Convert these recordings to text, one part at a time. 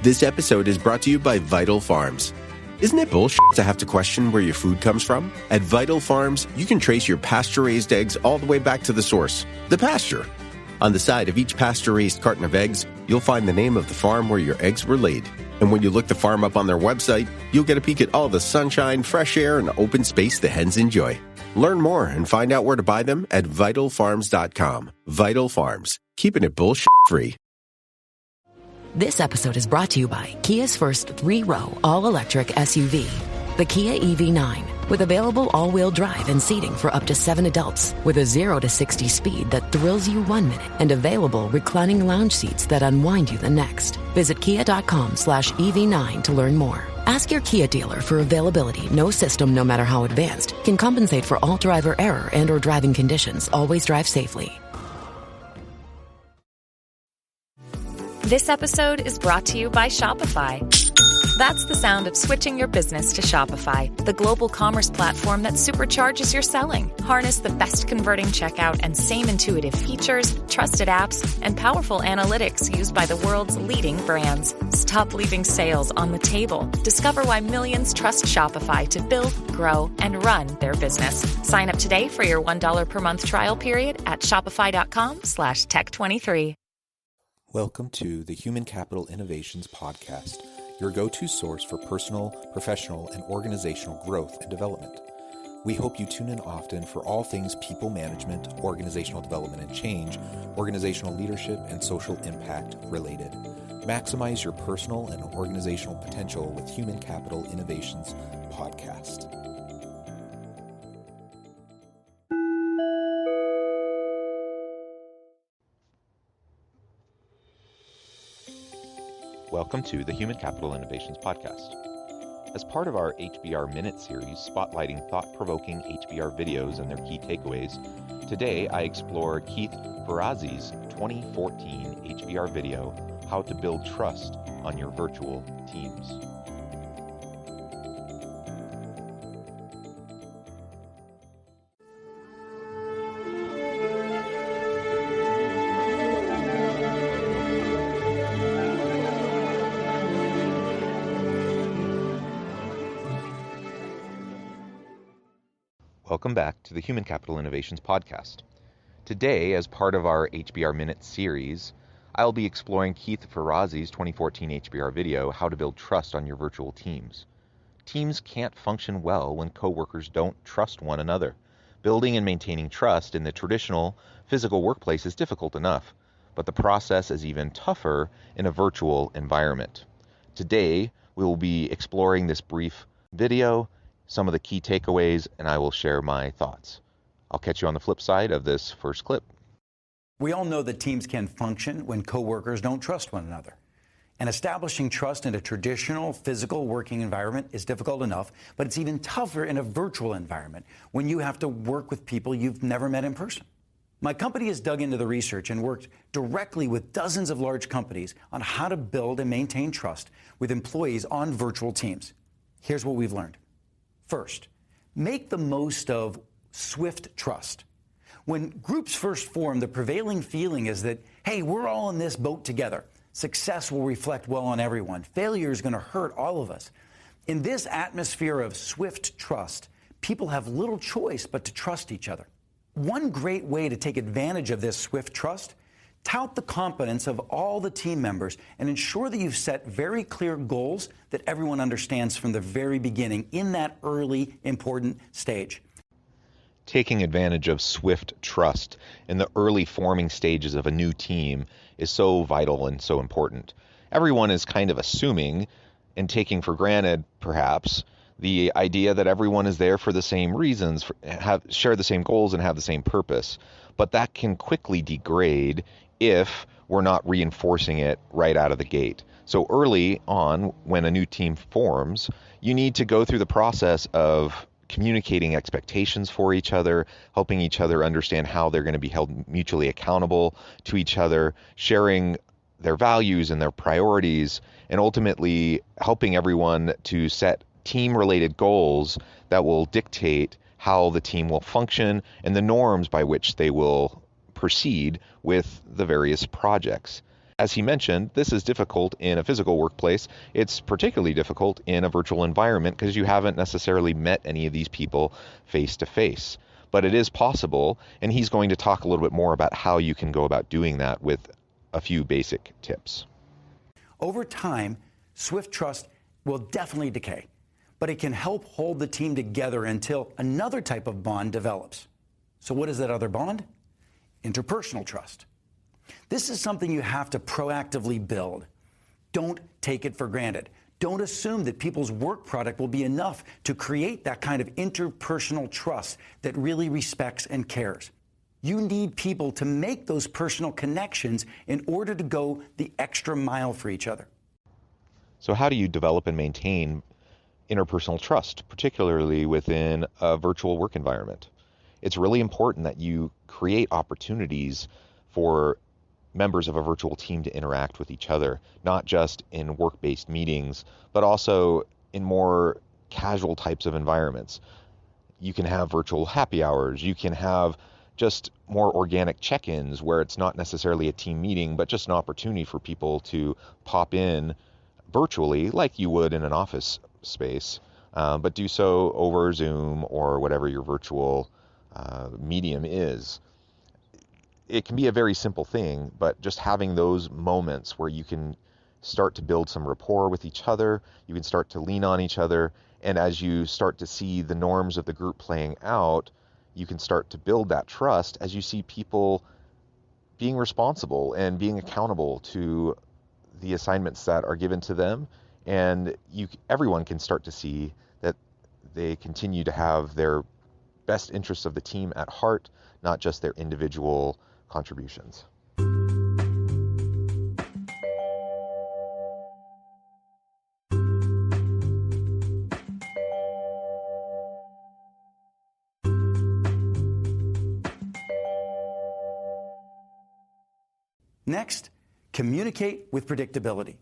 This episode is brought to you by Vital Farms. Isn't it bullshit to have to question where your food comes from? At Vital Farms, you can trace your pasture-raised eggs all the way back to the source, the pasture. On the side of each pasture-raised carton of eggs, you'll find the name of the farm where your eggs were laid. And when you look the farm up on their website, you'll get a peek at all the sunshine, fresh air, and open space the hens enjoy. Learn more and find out where to buy them at vitalfarms.com. Vital Farms, keeping it bullshit-free. This episode is brought to you by Kia's first 3-row all-electric SUV, the Kia EV9, with available all-wheel drive and seating for up to 7 adults, with a 0 to 60 speed that thrills you 1 minute and available reclining lounge seats that unwind you the next. Visit kia.com/EV9 to learn more. Ask your Kia dealer for availability. No system, no matter how advanced, can compensate for all driver error and or driving conditions. Always drive safely. This episode is brought to you by Shopify. That's the sound of switching your business to Shopify, the global commerce platform that supercharges your selling. Harness the best converting checkout and same intuitive features, trusted apps, and powerful analytics used by the world's leading brands. Stop leaving sales on the table. Discover why millions trust Shopify to build, grow, and run their business. Sign up today for your $1 per month trial period at shopify.com/tech23. Welcome to the Human Capital Innovations Podcast, your go-to source for personal, professional, and organizational growth and development. We hope you tune in often for all things people management, organizational development and change, organizational leadership, and social impact related. Maximize your personal and organizational potential with Human Capital Innovations Podcast. Welcome to the Human Capital Innovations Podcast. As part of our HBR Minute series spotlighting thought-provoking HBR videos and their key takeaways, today I explore Keith Ferrazzi's 2014 HBR video, How to Build Trust on Your Virtual Teams. Welcome back to the Human Capital Innovations Podcast. Today, as part of our HBR Minute series, I'll be exploring Keith Ferrazzi's 2014 HBR video, How to Build Trust on Your Virtual Teams. Teams can't function well when coworkers don't trust one another. Building and maintaining trust in the traditional physical workplace is difficult enough, but the process is even tougher in a virtual environment. Today, we will be exploring this brief video, some of the key takeaways, and I will share my thoughts. I'll catch you on the flip side of this first clip. We all know that teams can function when coworkers don't trust one another. And establishing trust in a traditional physical working environment is difficult enough, but it's even tougher in a virtual environment when you have to work with people you've never met in person. My company has dug into the research and worked directly with dozens of large companies on how to build and maintain trust with employees on virtual teams. Here's what we've learned. First, make the most of swift trust. When groups first form, the prevailing feeling is that, hey, we're all in this boat together. Success will reflect well on everyone. Failure is going to hurt all of us. In this atmosphere of swift trust, people have little choice but to trust each other. One great way to take advantage of this swift trust: tout the competence of all the team members and ensure that you've set very clear goals that everyone understands from the very beginning in that early, important stage. Taking advantage of swift trust in the early forming stages of a new team is so vital and so important. Everyone is kind of assuming and taking for granted, perhaps, the idea that everyone is there for the same reasons, share the same goals, and have the same purpose. But that can quickly degrade if we're not reinforcing it right out of the gate. So early on, when a new team forms, you need to go through the process of communicating expectations for each other, helping each other understand how they're going to be held mutually accountable to each other, sharing their values and their priorities, and ultimately helping everyone to set team-related goals that will dictate how the team will function and the norms by which they will proceed with the various projects. As he mentioned, this is difficult in a physical workplace. It's particularly difficult in a virtual environment because you haven't necessarily met any of these people face to face. But it is possible, and he's going to talk a little bit more about how you can go about doing that with a few basic tips. Over time, swift trust will definitely decay, but it can help hold the team together until another type of bond develops. So what is that other bond? Interpersonal trust. This is something you have to proactively build. Don't take it for granted. Don't assume that people's work product will be enough to create that kind of interpersonal trust that really respects and cares. You need people to make those personal connections in order to go the extra mile for each other. So how do you develop and maintain interpersonal trust, particularly within a virtual work environment? It's really important that you create opportunities for members of a virtual team to interact with each other, not just in work-based meetings, but also in more casual types of environments. You can have virtual happy hours. You can have just more organic check-ins where it's not necessarily a team meeting, but just an opportunity for people to pop in virtually like you would in an office space, but do so over Zoom or whatever your virtual medium is. It can be a very simple thing, but just having those moments where you can start to build some rapport with each other, you can start to lean on each other, and as you start to see the norms of the group playing out, you can start to build that trust as you see people being responsible and being accountable to the assignments that are given to them, and everyone can start to see that they continue to have their best interests of the team at heart, not just their individual contributions. Next, communicate with predictability.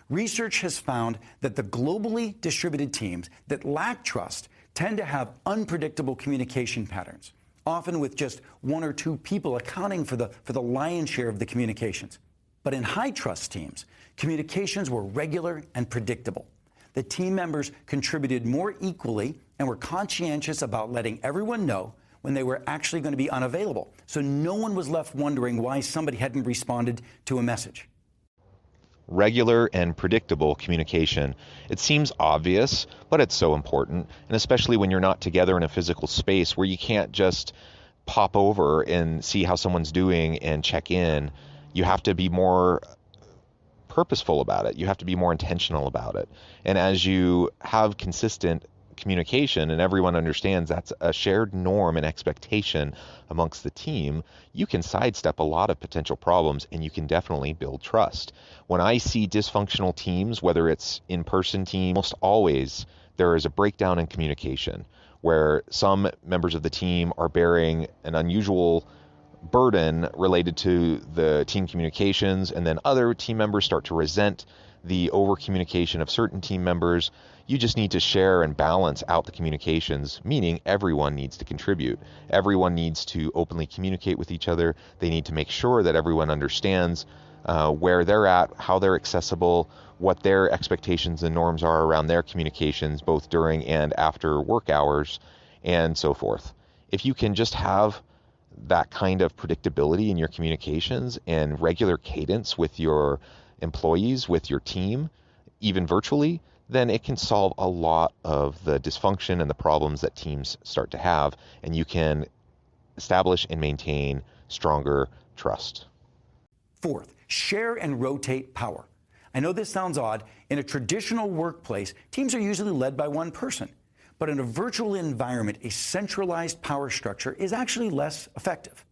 Research has found that the globally distributed teams that lack trust tend to have unpredictable communication patterns, often with just one or two people accounting for the lion's share of the communications. But in high-trust teams, communications were regular and predictable. The team members contributed more equally and were conscientious about letting everyone know when they were actually going to be unavailable, so no one was left wondering why somebody hadn't responded to a message. Regular and predictable communication. It seems obvious, but it's so important, and especially when you're not together in a physical space where you can't just pop over and see how someone's doing and check in. You have to be more purposeful about it. You have to be more intentional about it. And as you have consistent communication and everyone understands that's a shared norm and expectation amongst the team, you can sidestep a lot of potential problems and you can definitely build trust. When I see dysfunctional teams, whether it's in-person teams, almost always there is a breakdown in communication where some members of the team are bearing an unusual burden related to the team communications, and then other team members start to resent the over communication of certain team members. You just need to share and balance out the communications, meaning everyone needs to contribute. Everyone needs to openly communicate with each other. They need to make sure that everyone understands where they're at, how they're accessible, what their expectations and norms are around their communications, both during and after work hours, and so forth. If you can just have that kind of predictability in your communications and regular cadence with your employees, with your team, even virtually, then it can solve a lot of the dysfunction and the problems that teams start to have, and you can establish and maintain stronger trust. Fourth, share and rotate power. I know this sounds odd. In a traditional workplace, teams are usually led by one person. But in a virtual environment, a centralized power structure is actually less effective.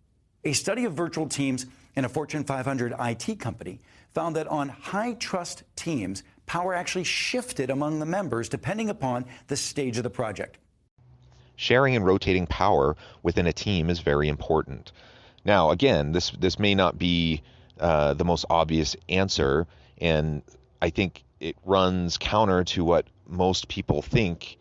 A study of virtual teams in a Fortune 500 IT company found that on high-trust teams, power actually shifted among the members depending upon the stage of the project. Sharing and rotating power within a team is very important. Now, again, this may not be the most obvious answer, and I think it runs counter to what most people think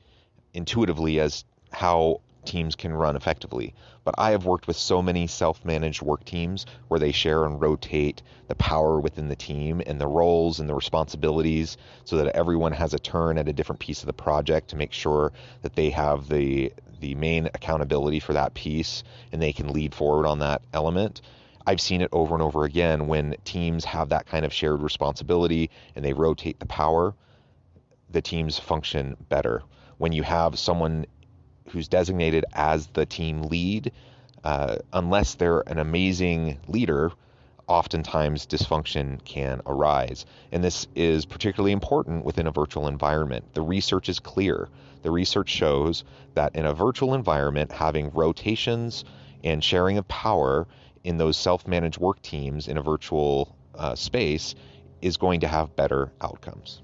intuitively as how teams can run effectively. But I have worked with so many self-managed work teams where they share and rotate the power within the team and the roles and the responsibilities so that everyone has a turn at a different piece of the project to make sure that they have the main accountability for that piece and they can lead forward on that element. I've seen it over and over again when teams have that kind of shared responsibility and they rotate the power, the teams function better. When you have someone who's designated as the team lead, unless they're an amazing leader, oftentimes dysfunction can arise. And this is particularly important within a virtual environment. The research is clear. The research shows that in a virtual environment, having rotations and sharing of power in those self-managed work teams in a virtual space is going to have better outcomes.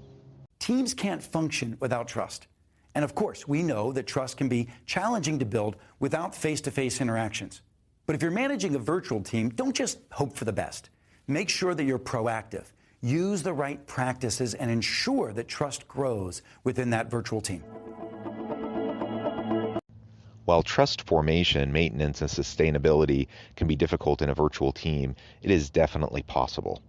Teams can't function without trust. And of course, we know that trust can be challenging to build without face-to-face interactions. But if you're managing a virtual team, don't just hope for the best. Make sure that you're proactive. Use the right practices and ensure that trust grows within that virtual team. While trust formation, maintenance, and sustainability can be difficult in a virtual team, it is definitely possible.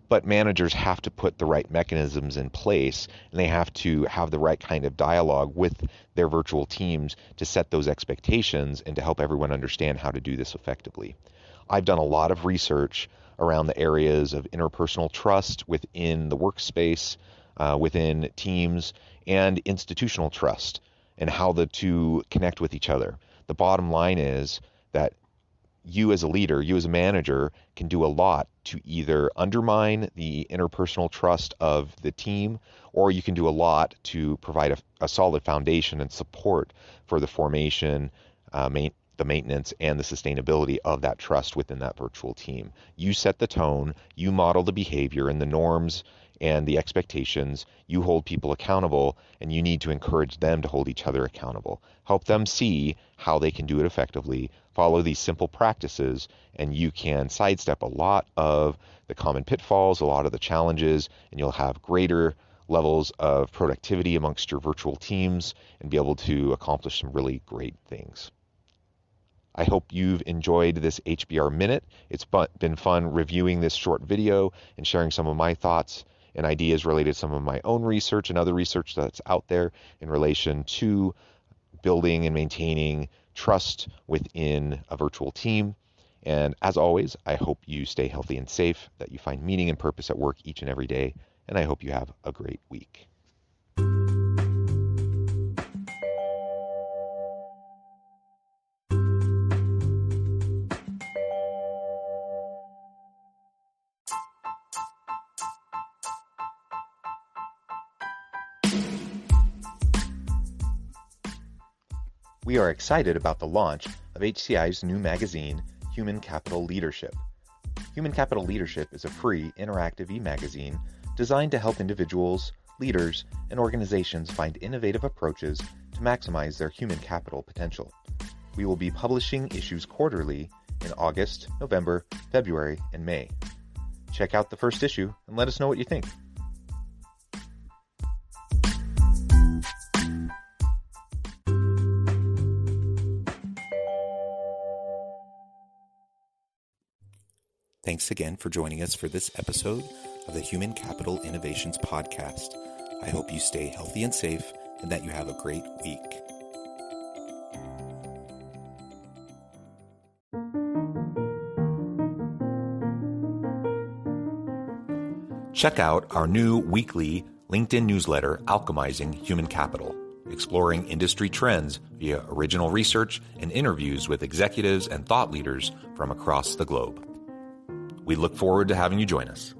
But managers have to put the right mechanisms in place, and they have to have the right kind of dialogue with their virtual teams to set those expectations and to help everyone understand how to do this effectively. I've done a lot of research around the areas of interpersonal trust within the workspace, within teams, and institutional trust, and how the two connect with each other. The bottom line is that you as a leader, you as a manager, can do a lot to either undermine the interpersonal trust of the team, or you can do a lot to provide a solid foundation and support for the formation, the maintenance, and the sustainability of that trust within that virtual team. You set the tone, you model the behavior and the norms and the expectations, you hold people accountable, and you need to encourage them to hold each other accountable. Help them see how they can do it effectively, follow these simple practices, and you can sidestep a lot of the common pitfalls, a lot of the challenges, and you'll have greater levels of productivity amongst your virtual teams and be able to accomplish some really great things. I hope you've enjoyed this HBR Minute. It's been fun reviewing this short video and sharing some of my thoughts and ideas related to some of my own research and other research that's out there in relation to building and maintaining trust within a virtual team. And as always, I hope you stay healthy and safe, that you find meaning and purpose at work each and every day, and I hope you have a great week. We are excited about the launch of HCI's new magazine, Human Capital Leadership. Human Capital Leadership is a free, interactive e-magazine designed to help individuals, leaders, and organizations find innovative approaches to maximize their human capital potential. We will be publishing issues quarterly in August, November, February, and May. Check out the first issue and let us know what you think. Thanks again for joining us for this episode of the Human Capital Innovations Podcast. I hope you stay healthy and safe and that you have a great week. Check out our new weekly LinkedIn newsletter, Alchemizing Human Capital, exploring industry trends via original research and interviews with executives and thought leaders from across the globe. We look forward to having you join us.